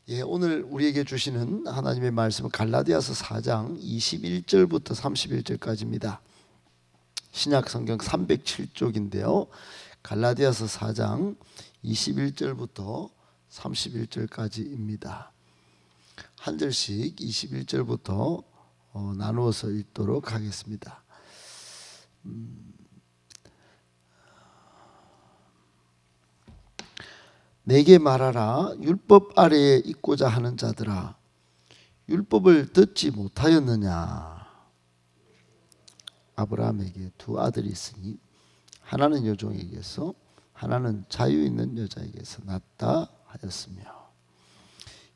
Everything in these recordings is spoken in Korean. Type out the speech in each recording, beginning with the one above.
오늘 우리에게 주시는 하나님의 말씀은 갈라디아서 4장 21절부터 31절까지입니다. 신약 성경 307쪽인데요. 갈라디아서 4장 21절부터 31절까지입니다. 한 절씩 21절부터 나누어서 읽도록 하겠습니다. 내게 말하라. 율법 아래에 있고자 하는 자들아, 율법을 듣지 못하였느냐? 아브라함에게 두 아들이 있으니 하나는 여종에게서 하나는 자유 있는 여자에게서 낳았다 하였으며,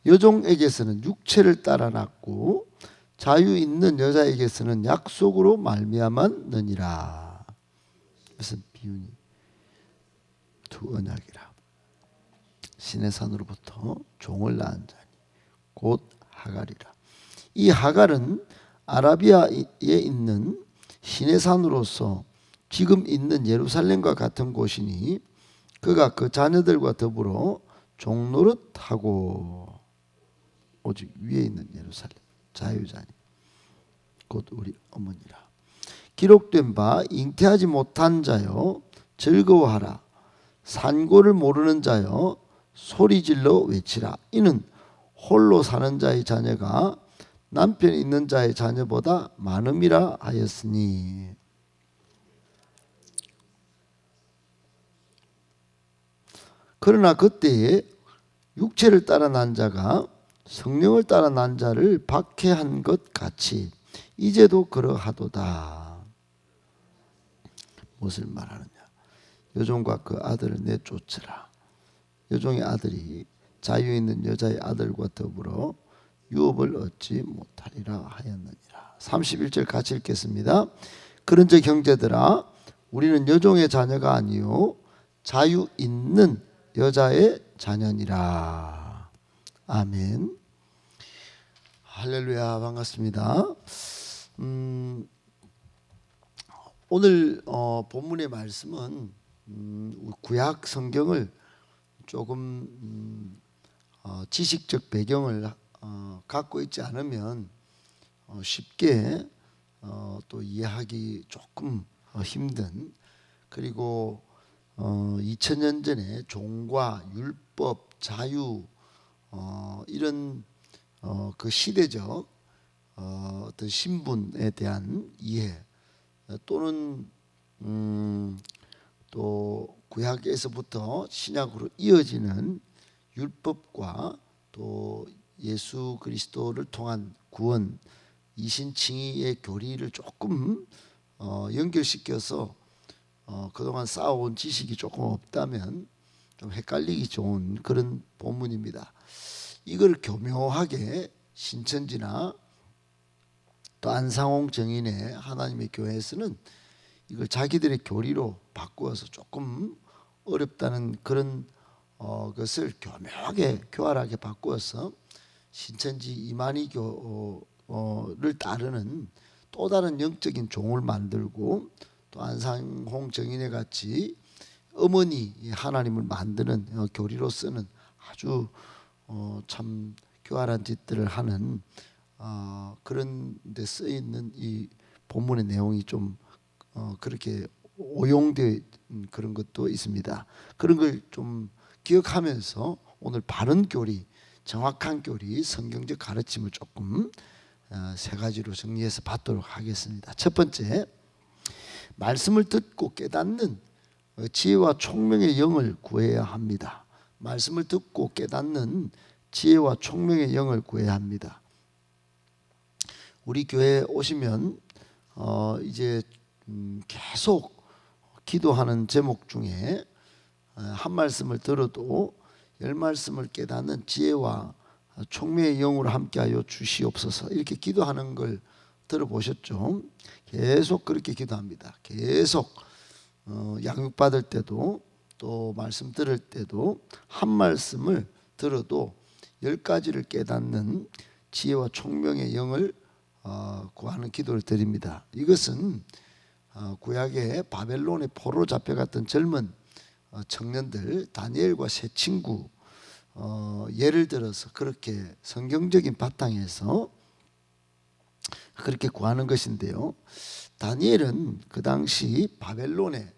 여종에게서는 육체를 따라 낳고 자유 있는 여자에게서는 약속으로 말미암았느니라. 무슨 비유니? 두 언약이라. 신의 산으로부터 종을 낳은 자니 곧 하갈이라. 이 하갈은 아라비아에 있는 신의 산으로서 지금 있는 예루살렘과 같은 곳이니, 그가 그 자녀들과 더불어 종노릇하고, 오직 위에 있는 예루살렘 자유자니 곧 우리 어머니라. 기록된 바 잉태하지 못한 자여 즐거워하라. 산고를 모르는 자여 소리질러 외치라. 이는 홀로 사는 자의 자녀가 남편이 있는 자의 자녀보다 많음이라 하였으니, 그러나 그때에 육체를 따라 난 자가 성령을 따라 난 자를 박해한 것 같이 이제도 그러하도다. 무엇을 말하느냐? 여종과 그 아들을 내쫓으라. 여종의 아들이 자유 있는 여자의 아들과 더불어 유업을 얻지 못하리라 하였느니라. 31절 같이 읽겠습니다. 그런즉 형제들아, 우리는 여종의 자녀가 아니요 자유 있는 여자의 자녀니라. 아멘. 할렐루야. 반갑습니다. 오늘 본문의 말씀은 구약 성경을 조금 지식적 배경을 갖고 있지 않으면 쉽게 또 이해하기 조금 힘든, 그리고 2000년 전에 종과 율법, 자유 이런 그 시대적 어떤 신분에 대한 이해, 또는 또 구약에서부터 신약으로 이어지는 율법과 또 예수 그리스도를 통한 구원, 이신칭의의 교리를 조금 연결시켜서 그동안 쌓아온 지식이 조금 없다면 좀 헷갈리기 좋은 그런 본문입니다. 이걸 교묘하게 신천지나 또 안상홍 정인의 하나님의 교회에서는 이걸 자기들의 교리로 바꾸어서 조금 어렵다는 그런 것을 교묘하게 교활하게 바꾸어서 신천지 이만희교를 따르는 또 다른 영적인 종을 만들고, 또 안상홍 정인회 같이 어머니 하나님을 만드는 교리로 쓰는 아주 참 교활한 짓들을 하는 그런 데 쓰여있는 이 본문의 내용이 좀 그렇게 오용된 그런 것도 있습니다. 그런 걸 좀 기억하면서 오늘 바른 교리, 정확한 교리, 성경적 가르침을 조금 세 가지로 정리해서 받도록 하겠습니다. 첫 번째, 말씀을 듣고 깨닫는 지혜와 총명의 영을 구해야 합니다. 말씀을 듣고 깨닫는 지혜와 총명의 영을 구해야 합니다. 우리 교회에 오시면 이제 계속 기도하는 제목 중에 한 말씀을 들어도 열 말씀을 깨닫는 지혜와 총명의 영으로 함께하여 주시옵소서, 이렇게 기도하는 걸 들어보셨죠? 계속 그렇게 기도합니다. 계속 양육받을 때도 또 말씀 들을 때도 한 말씀을 들어도 10가지를 깨닫는 지혜와 총명의 영을 구하는 기도를 드립니다. 이것은 구약의 바벨론의 포로로 잡혀갔던 젊은 청년들, 다니엘과 세 친구, 예를 들어서 그렇게 성경적인 바탕에서 그렇게 구하는 것인데요. 다니엘은 그 당시 바벨론의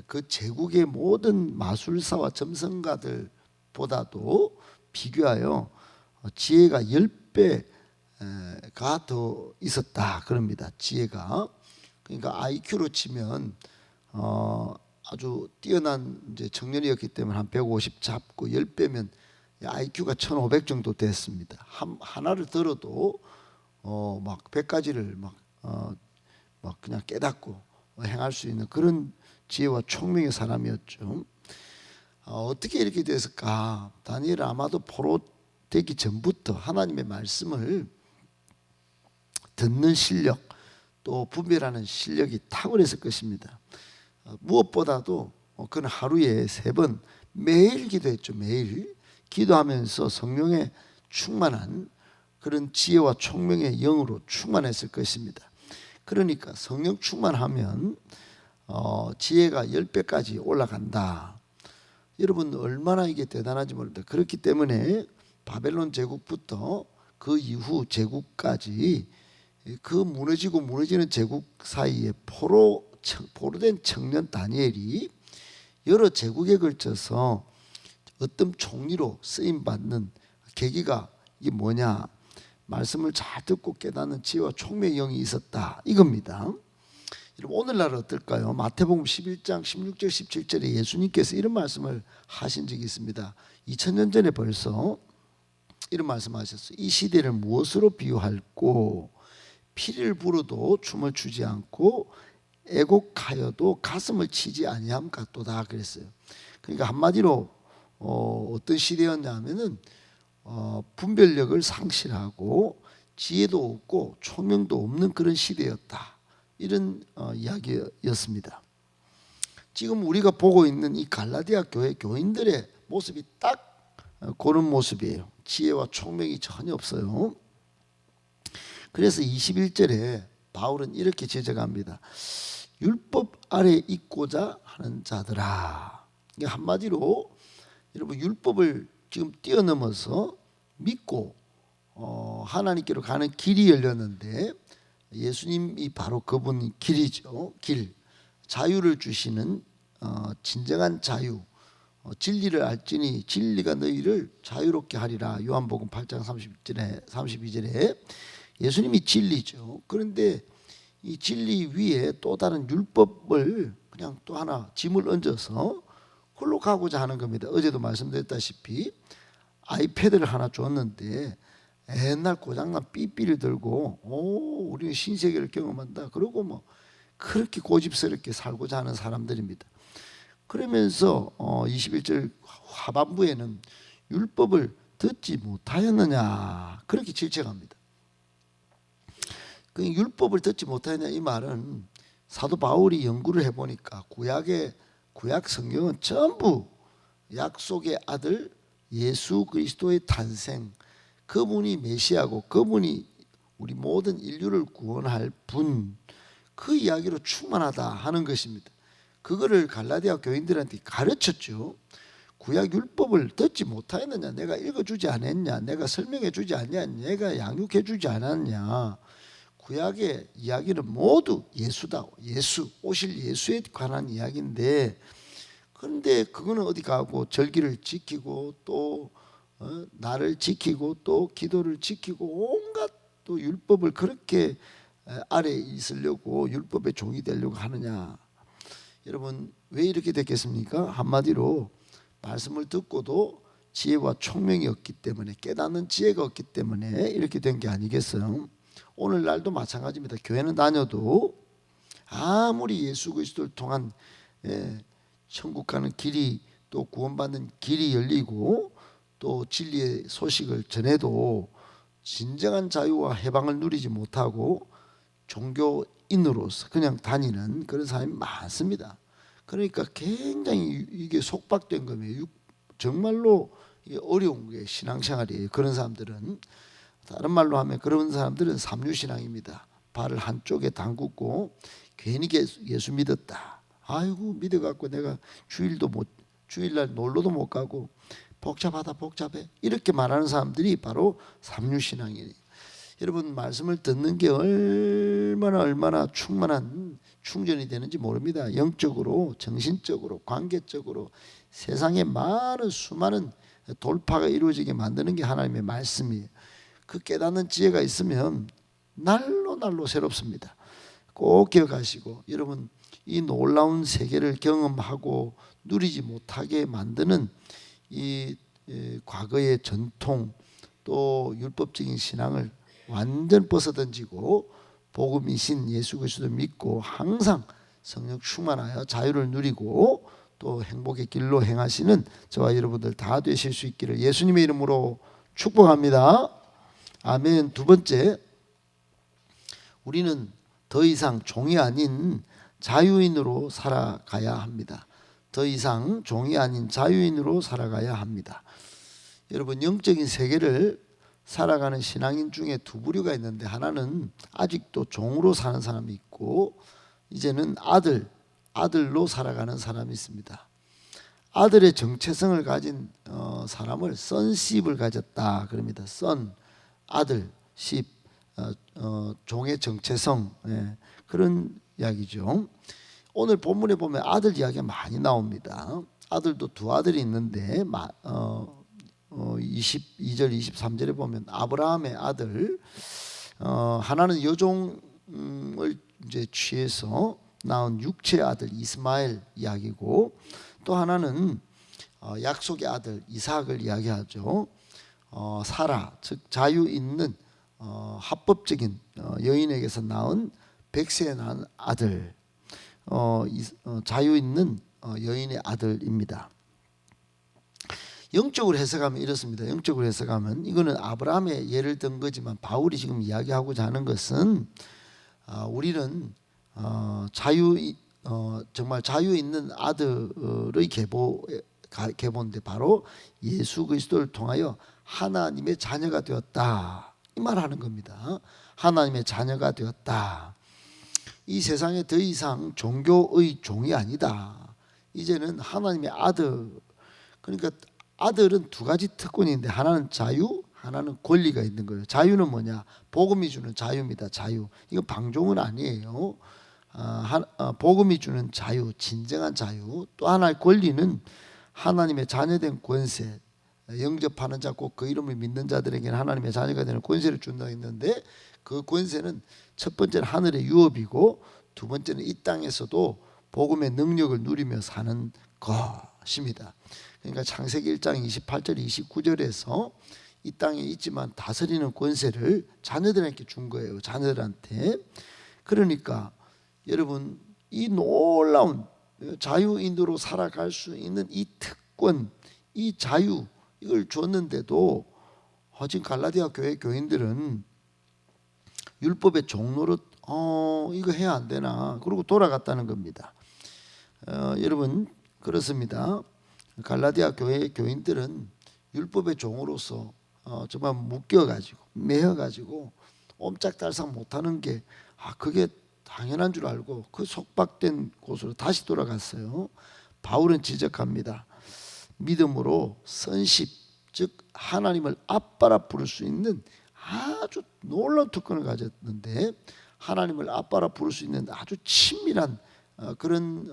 그 제국의 모든 마술사와 점성가들보다도 비교하여 지혜가 10배가 더 있었다 그럽니다. 지혜가. 그러니까 IQ로 치면 아주 뛰어난 이제 청년이었기 때문에 한 150 잡고 10배면 IQ가 1500 정도 됐습니다. 하나를 들어도 막 100가지를 막 그냥 깨닫고 행할 수 있는 그런 지혜와 총명의 사람이었죠. 어떻게 이렇게 됐을까? 다니엘은 아마도 포로 되기 전부터 하나님의 말씀을 듣는 실력 또 분별하는 실력이 탁월했을 것입니다. 무엇보다도 그는 하루에 3번 매일 기도했죠. 매일 기도하면서 성령에 충만한 그런 지혜와 총명의 영으로 충만했을 것입니다. 그러니까 성령 충만하면 지혜가 10배까지 올라간다. 여러분 얼마나 이게 대단한지 모릅니다. 그렇기 때문에 바벨론 제국부터 그 이후 제국까지 그 무너지고 무너지는 제국 사이에 포로된 청년 다니엘이 여러 제국에 걸쳐서 어떤 총리로 쓰임받는 계기가 이게 뭐냐? 말씀을 잘 듣고 깨닫는 지혜와 총명의 영이 있었다 이겁니다. 여러분 오늘날 어떨까요? 마태복음 11장 16절 17절에 예수님께서 이런 말씀을 하신 적이 있습니다. 2000년 전에 벌써 이런 말씀하셨어요. 이 시대를 무엇으로 비유할꼬? 피를 불어도 춤을 추지 않고 애곡하여도 가슴을 치지 아니함 같도다 그랬어요. 그러니까 한마디로 어떤 시대였냐면은 분별력을 상실하고 지혜도 없고 총명도 없는 그런 시대였다. 이런 이야기였습니다. 지금 우리가 보고 있는 이 갈라디아 교회 교인들의 모습이 딱 그런 모습이에요. 지혜와 총명이 전혀 없어요. 그래서 21절에 바울은 이렇게 제적합니다. 율법 아래 있고자 하는 자들아. 한마디로 여러분 율법을 지금 뛰어넘어서 믿고 하나님께로 가는 길이 열렸는데 예수님이 바로 그분 길이죠. 길. 자유를 주시는 진정한 자유. 진리를 알지니 진리가 너희를 자유롭게 하리라. 요한복음 8장 32절에 예수님이 진리죠. 그런데 이 진리 위에 또 다른 율법을 그냥 또 하나 짐을 얹어서 홀로 가고자 하는 겁니다. 어제도 말씀드렸다시피 아이패드를 하나 줬는데 옛날 고장난 삐삐를 들고 우리는 신세계를 경험한다. 그러고 뭐 그렇게 고집스럽게 살고자 하는 사람들입니다. 그러면서 21절 하반부에는 율법을 듣지 못하였느냐 그렇게 질책합니다. 그 율법을 듣지 못하느냐 이 말은 사도 바울이 연구를 해보니까 구약 성경은 전부 약속의 아들 예수 그리스도의 탄생, 그분이 메시아고 그분이 우리 모든 인류를 구원할 분, 그 이야기로 충만하다 하는 것입니다. 그거를 갈라디아 교인들한테 가르쳤죠. 구약 율법을 듣지 못하였느냐, 내가 읽어주지 않았냐, 내가 설명해주지 않냐, 내가 양육해주지 않았냐. 구약의 이야기는 모두 예수다. 예수, 오실 예수에 관한 이야기인데, 그런데 그거는 어디 가고 절기를 지키고 또 나를 지키고 또 기도를 지키고 온갖 또 율법을 그렇게 아래에 있으려고 율법의 종이 되려고 하느냐. 여러분 왜 이렇게 됐겠습니까? 한마디로 말씀을 듣고도 지혜와 총명이 없기 때문에, 깨닫는 지혜가 없기 때문에 이렇게 된 게 아니겠어요? 오늘날도 마찬가지입니다. 교회는 다녀도 아무리 예수 그리스도를 통한 천국 가는 길이 또 구원받는 길이 열리고 또 진리의 소식을 전해도 진정한 자유와 해방을 누리지 못하고 종교인으로서 그냥 다니는 그런 사람이 많습니다. 그러니까 굉장히 이게 속박된 거예요. 정말로 어려운 게 신앙생활이에요. 그런 사람들은, 다른 말로 하면 그런 사람들은 삼류신앙입니다. 발을 한쪽에 담그고 괜히 예수 믿었다. 아이고 믿어갖고 내가 주일날 놀러도 못 가고 복잡하다 복잡해 이렇게 말하는 사람들이 바로 삼류신앙이에요. 여러분 말씀을 듣는 게 얼마나 충만한 충전이 되는지 모릅니다. 영적으로, 정신적으로, 관계적으로 세상에 많은 수많은 돌파가 이루어지게 만드는 게 하나님의 말씀이에요. 그 깨닫는 지혜가 있으면 날로 새롭습니다. 꼭 기억하시고 여러분 이 놀라운 세계를 경험하고 누리지 못하게 만드는 이 과거의 전통 또 율법적인 신앙을 완전 벗어던지고 복음이신 예수 그리스도를 믿고 항상 성령 충만하여 자유를 누리고 또 행복의 길로 행하시는 저와 여러분들 다 되실 수 있기를 예수님의 이름으로 축복합니다. 아멘. 두 번째, 우리는 더 이상 종이 아닌 자유인으로 살아가야 합니다. 더 이상 종이 아닌 자유인으로 살아가야 합니다. 여러분 영적인 세계를 살아가는 신앙인 중에 두 부류가 있는데 하나는 아직도 종으로 사는 사람이 있고 이제는 아들로 살아가는 사람이 있습니다. 아들의 정체성을 가진 사람을 sonship을 가졌다 그럽니다. son, 아들, ship, 종의 정체성, 그런 이야기죠. 오늘 본문에 보면 아들 이야기가 많이 나옵니다. 아들도 두 아들이 있는데 22절 23절에 보면 아브라함의 아들 하나는 여종을 이제 취해서 낳은 육체의 아들 이스마엘 이야기고 또 하나는 약속의 아들 이삭을 이야기하죠. 사라 즉 자유 있는 합법적인 여인에게서 낳은 백세에 낳은 아들 자유 있는 여인의 아들입니다. 영적으로 해석하면 이렇습니다. 영적으로 해석하면 이거는 아브라함의 예를 든 거지만 바울이 지금 이야기하고자 하는 것은 우리는 정말 자유 있는 아들의 계보인데 바로 예수 그리스도를 통하여 하나님의 자녀가 되었다 이 말하는 겁니다. 하나님의 자녀가 되었다. 이 세상에 더 이상 종교의 종이 아니다. 이제는 하나님의 아들. 그러니까 아들은 두 가지 특권인데 하나는 자유, 하나는 권리가 있는 거예요. 자유는 뭐냐? 복음이 주는 자유입니다. 자유. 이거 방종은 아니에요. 복음이 주는 자유, 진정한 자유. 또 하나의 권리는 하나님의 자녀된 권세. 영접하는 자 꼭 그 이름을 믿는 자들에게는 하나님의 자녀가 되는 권세를 준다 했는데 그 권세는 첫 번째는 하늘의 유업이고 두 번째는 이 땅에서도 복음의 능력을 누리며 사는 것입니다. 그러니까 창세기 1장 28절 29절에서 이 땅에 있지만 다스리는 권세를 자녀들에게 준 거예요. 자녀들한테. 그러니까 여러분 이 놀라운 자유인으로 살아갈 수 있는 이 특권, 이 자유 이걸 줬는데도 지금 갈라디아 교회 교인들은 율법의 종노릇 이거 해야 안 되나 그러고 돌아갔다는 겁니다. 여러분 그렇습니다. 갈라디아 교회 교인들은 율법의 종으로서 정말 묶여가지고 매여가지고 옴짝달싹 못하는 게 그게 당연한 줄 알고 그 속박된 곳으로 다시 돌아갔어요. 바울은 지적합니다. 믿음으로 선십 즉 하나님을 아빠라 부를 수 있는 아주 놀라운 특권을 가졌는데 하나님을 아빠라 부를 수 있는 아주 친밀한 그런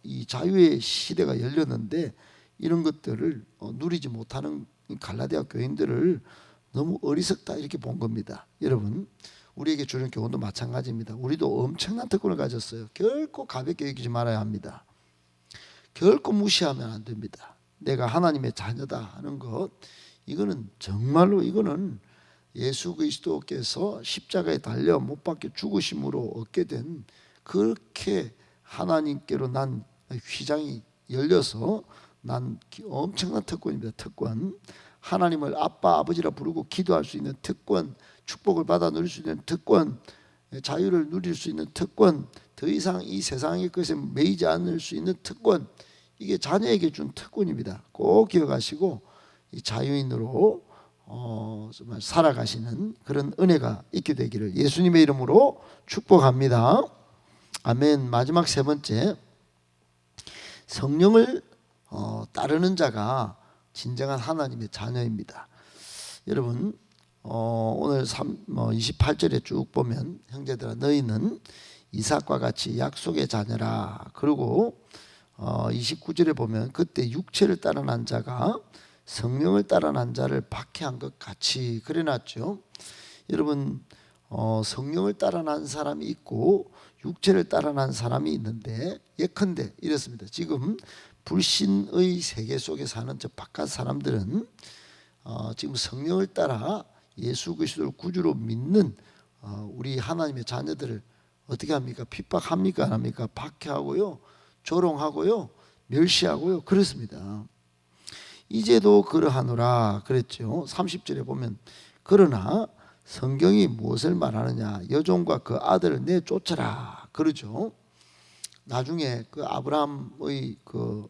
이 자유의 시대가 열렸는데 이런 것들을 누리지 못하는 갈라디아 교인들을 너무 어리석다 이렇게 본 겁니다. 여러분 우리에게 주는 교훈도 마찬가지입니다. 우리도 엄청난 특권을 가졌어요. 결코 가볍게 여기지 말아야 합니다. 결코 무시하면 안 됩니다. 내가 하나님의 자녀다 하는 것 이거는 정말로 이거는 예수 그리스도께서 십자가에 달려 못 박혀 죽으심으로 얻게 된 그렇게 하나님께로 난 휘장이 열려서 난 엄청난 특권입니다. 특권. 하나님을 아빠 아버지라 부르고 기도할 수 있는 특권, 축복을 받아 누릴 수 있는 특권, 자유를 누릴 수 있는 특권, 더 이상 이 세상의 것에 매이지 않을 수 있는 특권, 이게 자녀에게 준 특권입니다. 꼭 기억하시고 이 자유인으로 정말 살아가시는 그런 은혜가 있게 되기를 예수님의 이름으로 축복합니다. 아멘. 마지막 세 번째, 성령을 따르는 자가 진정한 하나님의 자녀입니다. 여러분 오늘 28절에 쭉 보면 형제들아 너희는 이삭과 같이 약속의 자녀라. 그리고 29절에 보면 그때 육체를 따라 난 자가 성령을 따라 난 자를 박해한 것 같이 그래놨죠. 여러분 성령을 따라 난 사람이 있고 육체를 따라 난 사람이 있는데 예컨대 이렇습니다. 지금 불신의 세계 속에 사는 저 바깥 사람들은 지금 성령을 따라 예수 그리스도를 구주로 믿는 우리 하나님의 자녀들을 어떻게 합니까? 핍박합니까? 안 합니까? 박해하고요, 조롱하고요, 멸시하고요, 그렇습니다. 이제도 그러하노라 그랬죠. 30절에 보면 그러나 성경이 무엇을 말하느냐? 여종과 그 아들을 내쫓아라 그러죠. 나중에 그 아브라함의 그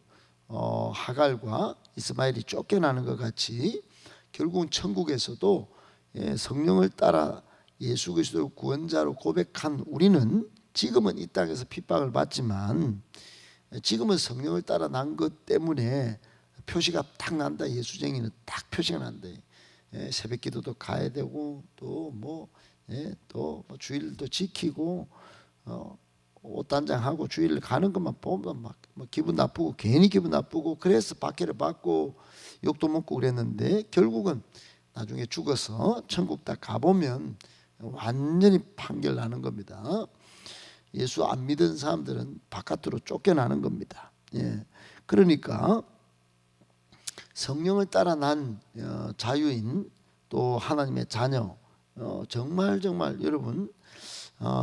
하갈과 이스마엘이 쫓겨나는 것 같이 결국은 천국에서도 성령을 따라 예수 그리스도를 구원자로 고백한 우리는 지금은 이 땅에서 핍박을 받지만 지금은 성령을 따라 난 것 때문에 표시가 딱 난다. 예수쟁이는 딱 표시가 난다. 새벽 기도도 가야 되고 또 뭐 주일도 지키고 옷단장하고 주일 가는 것만 보면 막 기분 나쁘고 괜히 기분 나쁘고 그래서 박해를 받고 욕도 먹고 그랬는데 결국은 나중에 죽어서 천국 딱 가보면 완전히 판결 나는 겁니다. 예수 안 믿은 사람들은 바깥으로 쫓겨나는 겁니다. 그러니까 성령을 따라 난 자유인 또 하나님의 자녀 정말 여러분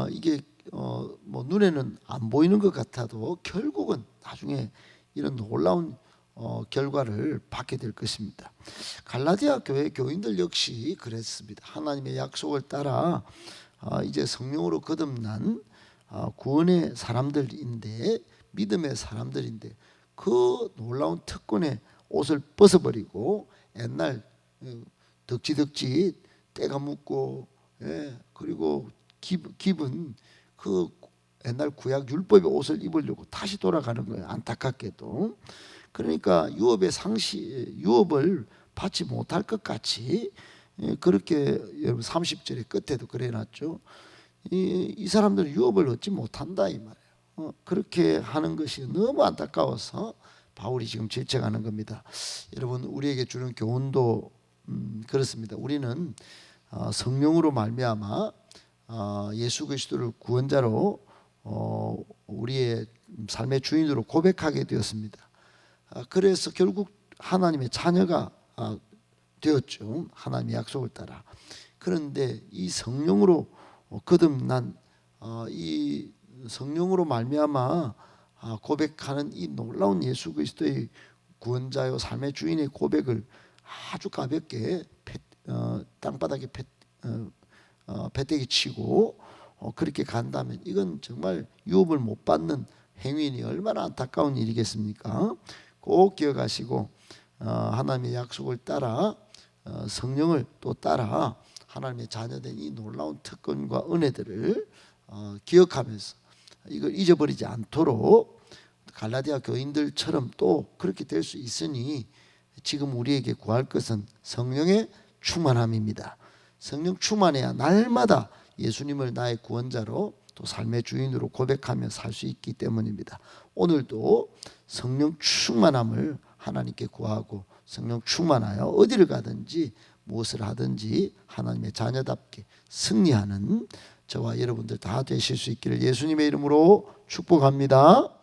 이게 뭐 눈에는 안 보이는 것 같아도 결국은 나중에 이런 놀라운 결과를 받게 될 것입니다. 갈라디아 교회 교인들 역시 그랬습니다. 하나님의 약속을 따라 이제 성령으로 거듭난 구원의 사람들인데 믿음의 사람들인데 그 놀라운 특권의 옷을 벗어버리고 옛날 덕지덕지 때가 묻고 그리고 기분 그 옛날 구약 율법의 옷을 입으려고 다시 돌아가는 거예요. 안타깝게도. 그러니까 유업을 받지 못할 것 같이 그렇게 여러분 30절의 끝에도 그래놨죠. 이 사람들은 유업을 얻지 못한다 이 말이에요. 그렇게 하는 것이 너무 안타까워서 바울이 지금 질책하는 겁니다. 여러분 우리에게 주는 교훈도 그렇습니다. 우리는 성령으로 말미암아 예수 그리스도를 구원자로 우리의 삶의 주인으로 고백하게 되었습니다. 그래서 결국 하나님의 자녀가 되었죠. 하나님의 약속을 따라. 그런데 이 성령으로 거듭난 이 성령으로 말미암아 고백하는 이 놀라운 예수 그리스도의 구원자요 삶의 주인의 고백을 아주 가볍게 땅바닥에 배때기 치고 그렇게 간다면 이건 정말 유업을 못 받는 행위니 얼마나 안타까운 일이겠습니까? 꼭 기억하시고 하나님의 약속을 따라 성령을 또 따라 하나님의 자녀된 이 놀라운 특권과 은혜들을 기억하면서 이걸 잊어버리지 않도록 갈라디아 교인들처럼 또 그렇게 될 수 있으니 지금 우리에게 구할 것은 성령의 충만함입니다. 성령 충만해야 날마다 예수님을 나의 구원자로 또 삶의 주인으로 고백하며 살 수 있기 때문입니다. 오늘도 성령 충만함을 하나님께 구하고 성령 충만하여 어디를 가든지 무엇을 하든지 하나님의 자녀답게 승리하는 저와 여러분들 다 되실 수 있기를 예수님의 이름으로 축복합니다.